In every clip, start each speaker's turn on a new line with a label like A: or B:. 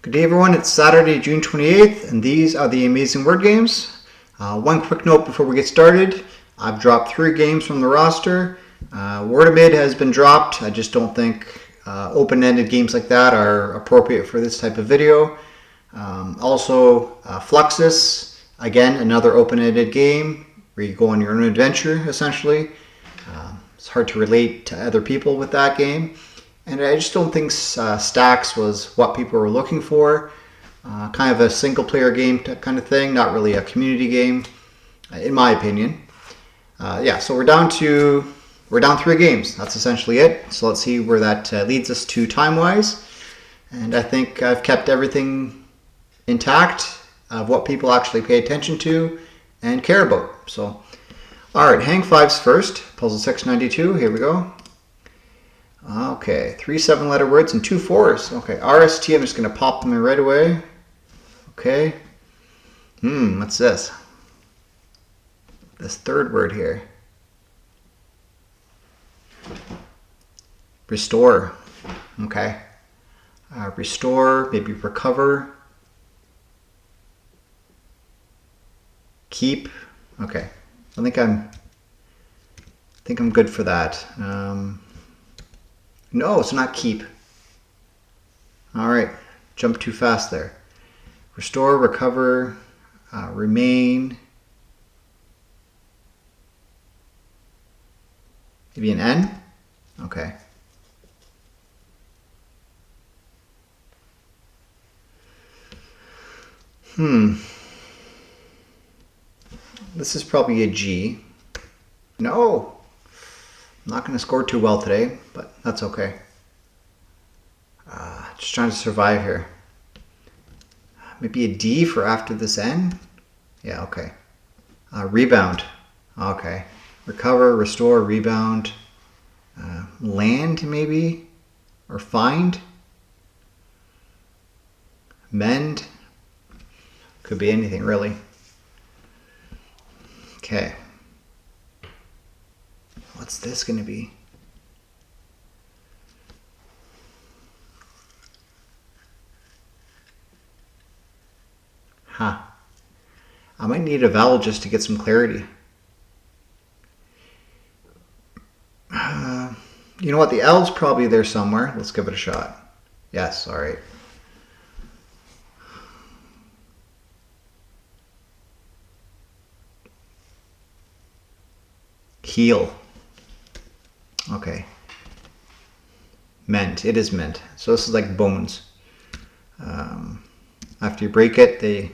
A: Good day everyone, it's Saturday, June 28th, and these are the Amazing Word Games. One quick note before we get started. I've dropped 3 games from the roster. Wordamid has been dropped. I just don't think open-ended games like that are appropriate for this type of video. Also, Fluxus, again, another open-ended game where you go on your own adventure, essentially. It's hard to relate to other people with that game. And I just don't think Stacks was what people were looking for. Kind of a single-player game kind of thing, not really a community game, in my opinion. Yeah, so we're down 3 games. That's essentially it. So let's see where that leads us to time-wise. And I think I've kept everything intact of what people actually pay attention to and care about. So, all right, hang 5s first. Puzzle 692. Here we go. Okay, 3 7-letter words and 2 4s. Okay, RST, I'm just going to pop them in right away. Okay. What's this? This third word here. Restore. Okay. Restore, maybe recover. Keep. Okay. I think I'm good for that. No, it's not keep. All right, jump too fast there. Restore, recover, remain. Maybe an N? Okay. This is probably a G. No. I'm not going to score too well today, but that's okay. Just trying to survive here. Maybe a D for after this N? Yeah, okay. Rebound. Okay. Recover, restore, rebound. Land, maybe? Or find? Mend? Could be anything, really. Okay. What's this going to be? Huh. I might need a vowel just to get some clarity. You know what? The L's probably there somewhere. Let's give it a shot. Yes, all right. Heal. Okay. Mend. It is mend. So this is like bones. After you break it, they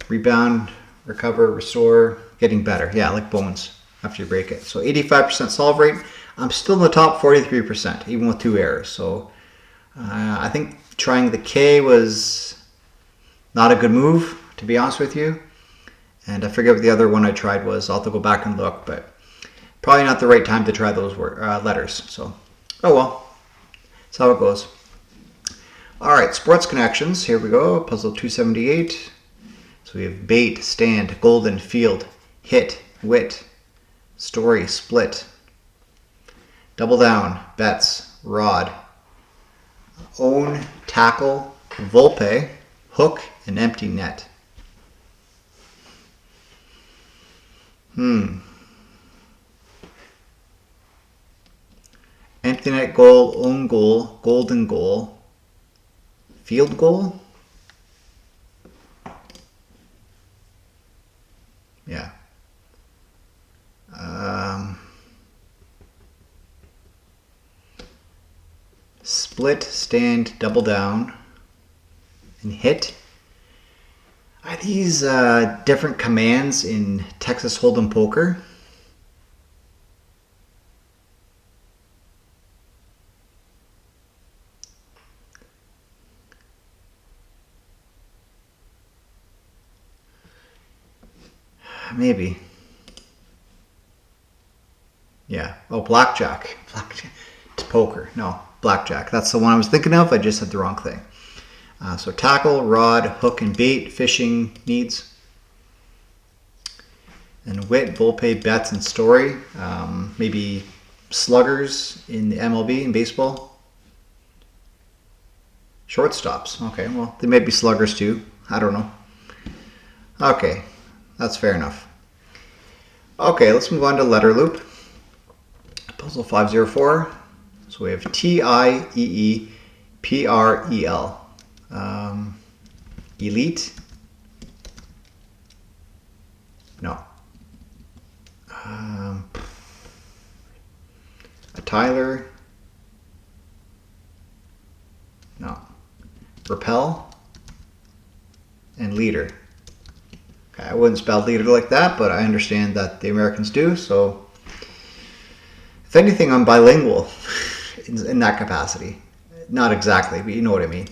A: rebound, recover, restore, getting better. Yeah, like bones after you break it. So 85% solve rate. I'm still in the top 43%, even with 2 errors. So I think trying the K was not a good move, to be honest with you. And I forget what the other one I tried was. I'll have to go back and look, but probably not the right time to try those letters. So, oh well. That's how it goes. All right, sports connections. Here we go. Puzzle 278. So we have bait, stand, golden, field, hit, wit, story, split, double down, bets, rod, own, tackle, volpe, hook, and empty net. Empty net goal, own goal, golden goal, field goal? Yeah. Split, stand, double down, and hit. Are these different commands in Texas Hold'em Poker? Maybe. Yeah. Oh, blackjack. Blackjack. It's poker. No, blackjack. That's the one I was thinking of. I just said the wrong thing. So tackle, rod, hook, and bait, fishing needs. And wit, volpe, bets, and story. Maybe sluggers in the MLB in baseball. Shortstops. Okay, well, they may be sluggers too. I don't know. Okay, that's fair enough. Okay, let's move on to letter loop. Puzzle 504. So we have T-I-E-E-P-R-E-L. Elite. No. A Tyler. No. Repel. And leader. Okay, I wouldn't spell leader like that, but I understand that the Americans do, so if anything, I'm bilingual in that capacity. Not exactly, but you know what I mean.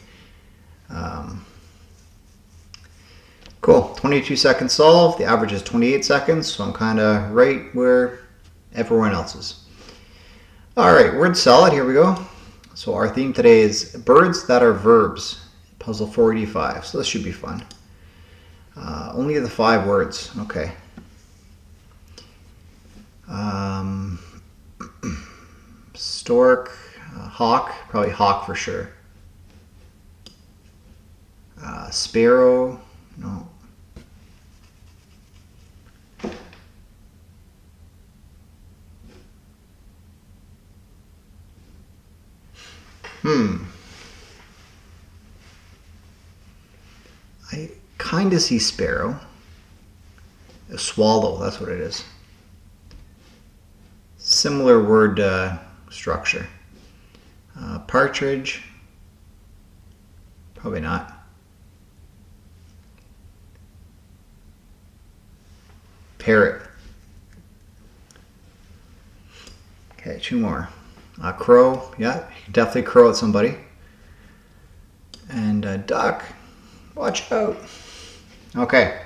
A: Cool, 22 seconds solved. The average is 28 seconds, so I'm kind of right where everyone else is. All right, word salad, here we go. So our theme today is birds that are verbs, puzzle 485, so this should be fun. Only the 5 words, okay. Stork, hawk, probably hawk for sure. Sparrow, no. I kind of see sparrow. A swallow, that's what it is. Similar word structure. Partridge, probably not. Parrot. Okay, 2 more. Crow, yeah, you can definitely crow at somebody. And duck, watch out. Okay,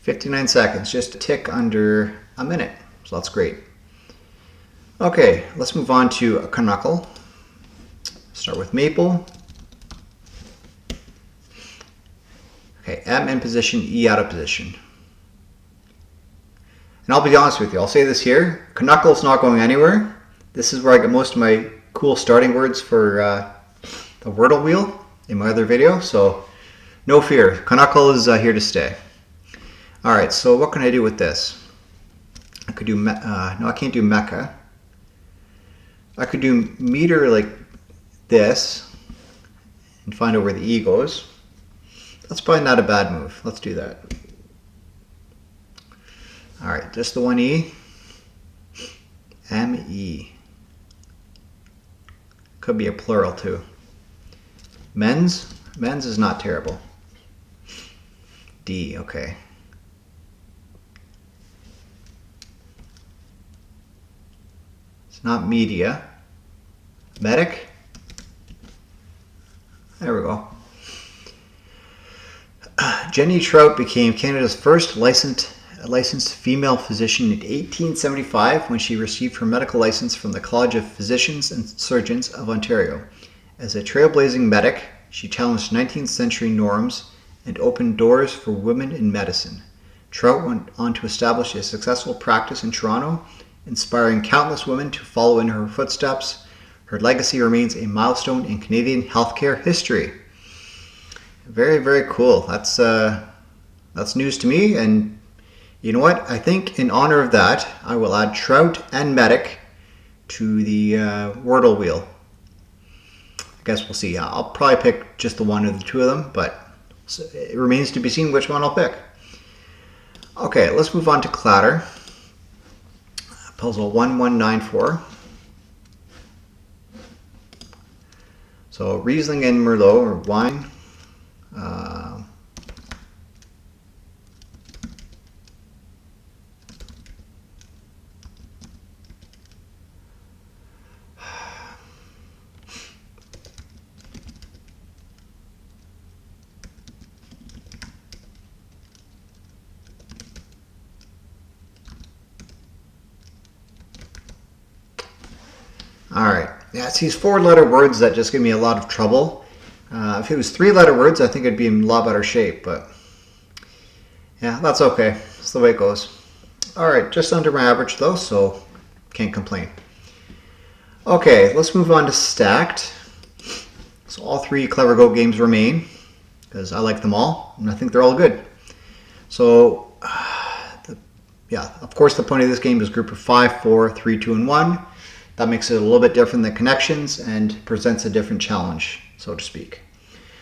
A: 59 seconds, just a tick under a minute, so that's great. Okay, let's move on to a Canuckle. Start with maple. Okay, M in position, E out of position. And I'll be honest with you, I'll say this here, Canuckle's not going anywhere. This is where I get most of my cool starting words for the Wordle wheel in my other video, so no fear, Canuckle is here to stay. Alright, so what can I do with this? I could do, no I can't do mecha. I could do meter like this and find out where the E goes. That's probably not a bad move. Let's do that. Alright, just the one E. M-E. Could be a plural too. Men's? Men's is not terrible. D, okay. It's not media. Medic? There we go. Jenny Trout became Canada's first licensed female physician in 1875 when she received her medical license from the College of Physicians and Surgeons of Ontario. As a trailblazing medic, she challenged 19th century norms and opened doors for women in medicine. Trout went on to establish a successful practice in Toronto, inspiring countless women to follow in her footsteps. Her legacy remains a milestone in Canadian healthcare history. Very, very cool. That's news to me, and you know what? I think in honor of that, I will add Trout and Medic to the Wordle wheel. I guess we'll see. I'll probably pick just the one of the 2 of them, but it remains to be seen which one I'll pick. Okay, let's move on to Cladder. Puzzle 1194. So Riesling and Merlot, or wine. Alright, yeah, it's these 4-letter words that just give me a lot of trouble. If it was 3-letter words, I think it'd be in a lot better shape, but yeah, that's okay. That's the way it goes. Alright, just under my average though, so can't complain. Okay, let's move on to stacked. So all 3 Clever Goat games remain because I like them all and I think they're all good. So yeah, of course the point of this game is group of 5, 4, 3, 2, and 1. That makes it a little bit different than Connections and presents a different challenge, so to speak.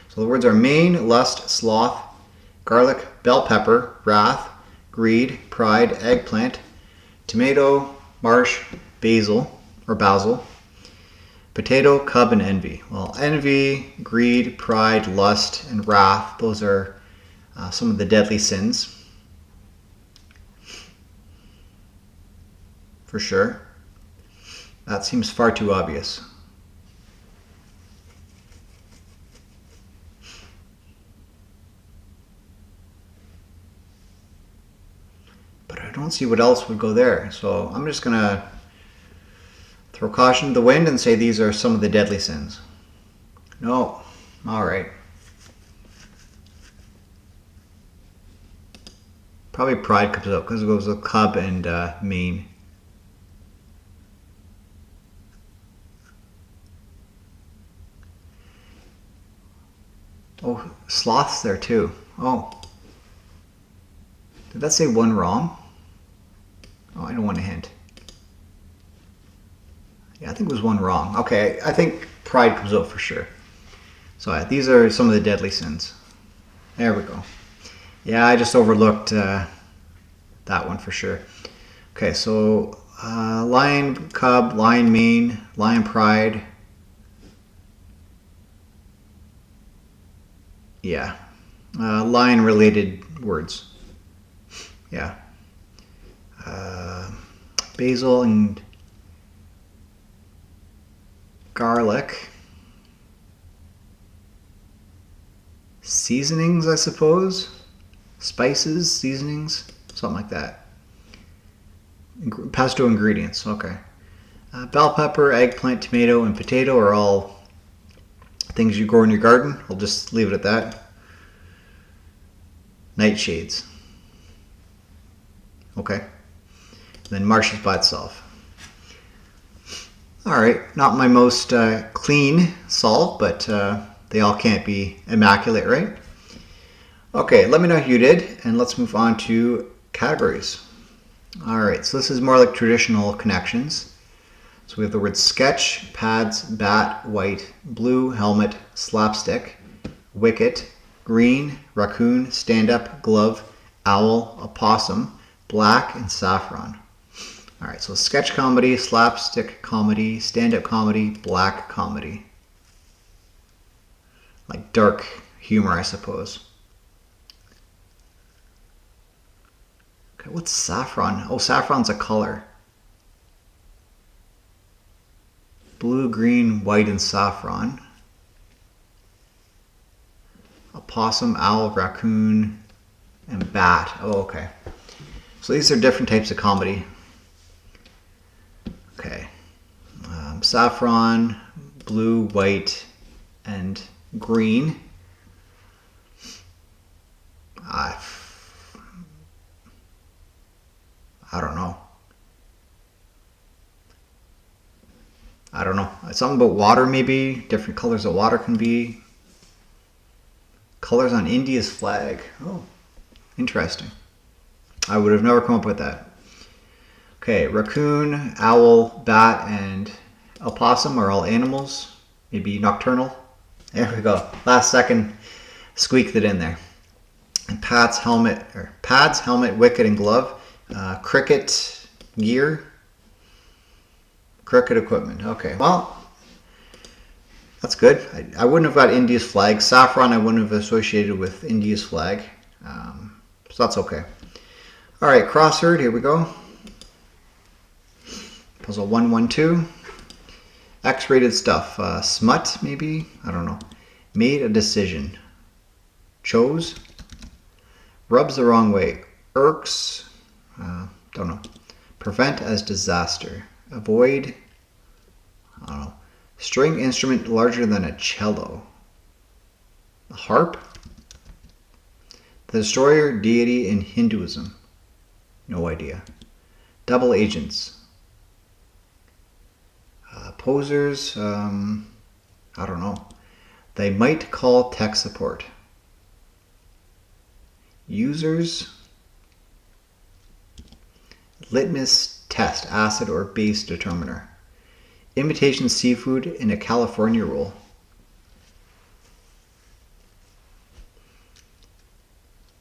A: So the words are main, lust, sloth, garlic, bell pepper, wrath, greed, pride, eggplant, tomato, marsh, basil, potato, cub, and envy. Well, envy, greed, pride, lust, and wrath, those are some of the deadly sins. For sure. That seems far too obvious. But I don't see what else would go there. So I'm just going to throw caution to the wind and say these are some of the deadly sins. No. All right. Probably pride comes out because it goes with cub and mane. Oh, sloth's there too. Oh. Did that say one wrong? Oh, I don't want to hint. Yeah, I think it was one wrong. Okay, I think pride comes out for sure. So these are some of the deadly sins. There we go. Yeah, I just overlooked that one for sure. Okay, so lion, cub, lion, mane, lion, pride. Yeah, lion-related words. Yeah. Basil and garlic. Seasonings, I suppose. Spices, seasonings, something like that. Pesto ingredients, okay. Bell pepper, eggplant, tomato, and potato are all things you grow in your garden. I'll just leave it at that. Nightshades. Okay. And then marsh is by itself. Alright, not my most clean solve, but they all can't be immaculate, right? Okay, let me know how you did, and let's move on to categories. Alright, so this is more like traditional connections. So we have the words sketch, pads, bat, white, blue, helmet, slapstick, wicket, green, raccoon, stand-up, glove, owl, opossum, black, and saffron. Alright, so sketch comedy, slapstick comedy, stand-up comedy, black comedy. Like dark humor, I suppose. Okay, what's saffron? Oh, saffron's a color. Blue, green, white, and saffron. Opossum, owl, raccoon, and bat. Oh, okay. So these are different types of comedy. Okay. Saffron, blue, white, and green. I don't know. I don't know. Something about water, maybe. Different colors of water can be. Colors on India's flag. Oh, interesting. I would have never come up with that. Okay, raccoon, owl, bat, and opossum are all animals. Maybe nocturnal. There we go. Last second, squeaked it in there. And pads, helmet, wicket, and glove. Cricket gear. Cricket equipment. Okay, well, that's good. I wouldn't have got India's flag. Saffron I wouldn't have associated with India's flag. So that's okay. All right, CrossHerd, here we go. Puzzle 112. X-rated stuff. Smut, maybe? I don't know. Made a decision. Chose. Rubs the wrong way. Irks. Don't know. Prevent as disaster. Avoid. I don't know. String instrument larger than a cello. A harp. The destroyer deity in Hinduism. No idea. Double agents. Posers. I don't know. They might call tech support. Users. Litmus test, acid or base determiner. Imitation seafood in a California roll.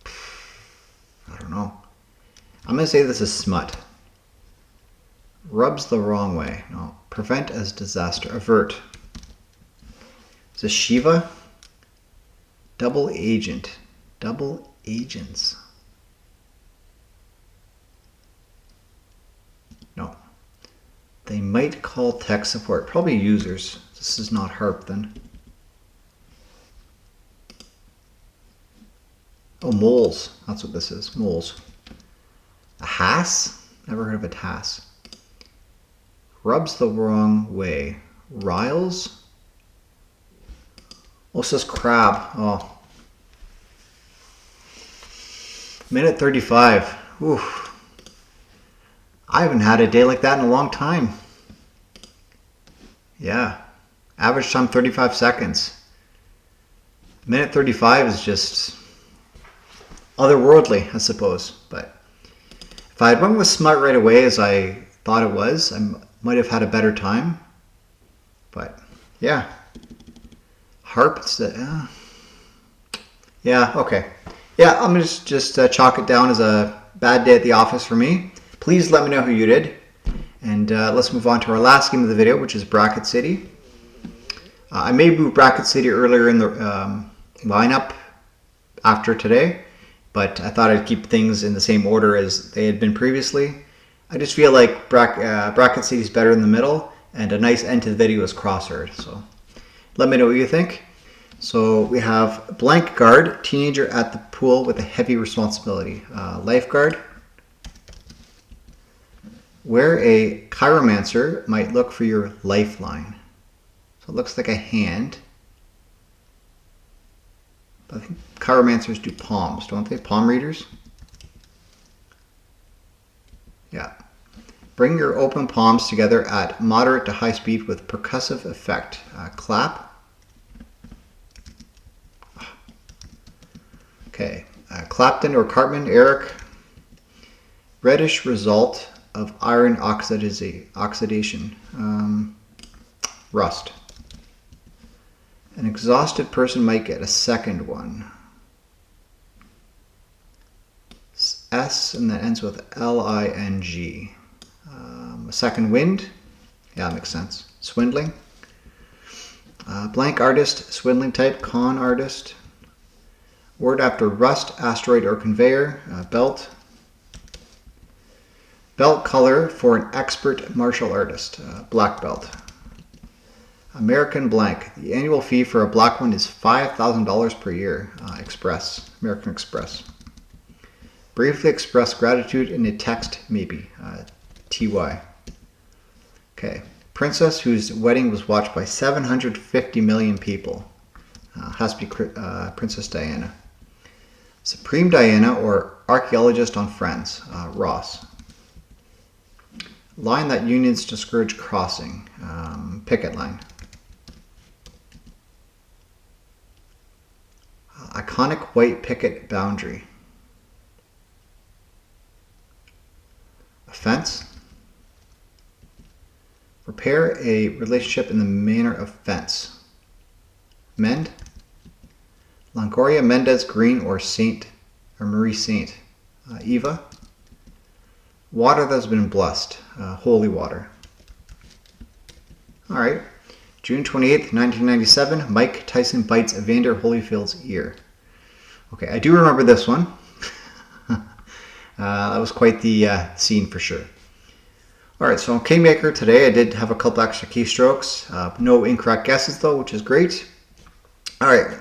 A: I don't know. I'm going to say this is smut. Rubs the wrong way. No. Prevent as disaster. Avert. Is this Shiva? Double agent. Double agents. No. They might call tech support. Probably users. This is not harp then. Oh, moles. That's what this is. Moles. A hass? Never heard of a tass. Rubs the wrong way. Riles? Oh, it says crab. Oh. Minute 35. Oof. I haven't had a day like that in a long time. Yeah. Average time 35 seconds. Minute 35 is just otherworldly, I suppose. But if I had went with smut right away as I thought it was, I might have had a better time. But yeah. Harp, yeah, okay. Yeah, I'm going to just chalk it down as a bad day at the office for me. Please let me know who you did. And let's move on to our last game of the video, which is Bracket City. I may move Bracket City earlier in the lineup after today, but I thought I'd keep things in the same order as they had been previously. I just feel like Bracket City is better in the middle, and a nice end to the video is CrossHerd. So let me know what you think. So we have blank guard, teenager at the pool with a heavy responsibility. Lifeguard, where a chiromancer might look for your lifeline. So it looks like a hand. But I think chiromancers do palms, don't they? Palm readers? Yeah. Bring your open palms together at moderate to high speed with percussive effect. Clap. Okay. Clapton or Cartman, Eric. Reddish result of iron oxidation. Rust. An exhausted person might get a second one. S and that ends with L-I-N-G. A second wind. Yeah, that makes sense. Swindling. Blank artist, swindling type, con artist. Word after rust, asteroid or conveyor. Belt. Belt color for an expert martial artist. Black belt. American blank. The annual fee for a black one is $5,000 per year. Express. American Express. Briefly express gratitude in a text, maybe. TY. Okay. Princess whose wedding was watched by 750 million people. Has to be Princess Diana. Supreme Diana or archaeologist on Friends. Ross. Line that unions discourage crossing. Picket line. Iconic white picket boundary. Offense. Repair a relationship in the manner of fence. Mend. Longoria, Mendez, Green, or Saint, or Marie Saint. Eva. Water that's been blessed. Holy water. All right. June 28th, 1997, Mike Tyson bites Evander Holyfield's ear. Okay, I do remember this one. That was quite the scene for sure. All right, so on Kingmaker today, I did have a couple extra keystrokes. No incorrect guesses though, which is great. All right,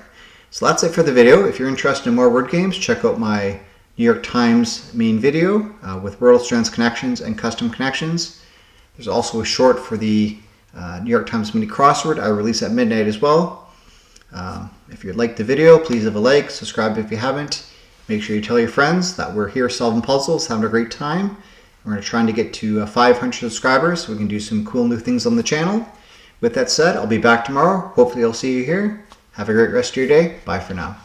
A: so that's it for the video. If you're interested in more word games, check out my New York Times main video with Wordle, Strands, Connections, and Custom Connections. There's also a short for the New York Times Mini Crossword I release at midnight as well. If you liked the video, please leave a like, subscribe if you haven't. Make sure you tell your friends that we're here solving puzzles, having a great time. We're trying to get to 500 subscribers so we can do some cool new things on the channel. With that said, I'll be back tomorrow. Hopefully I'll see you here. Have a great rest of your day. Bye for now.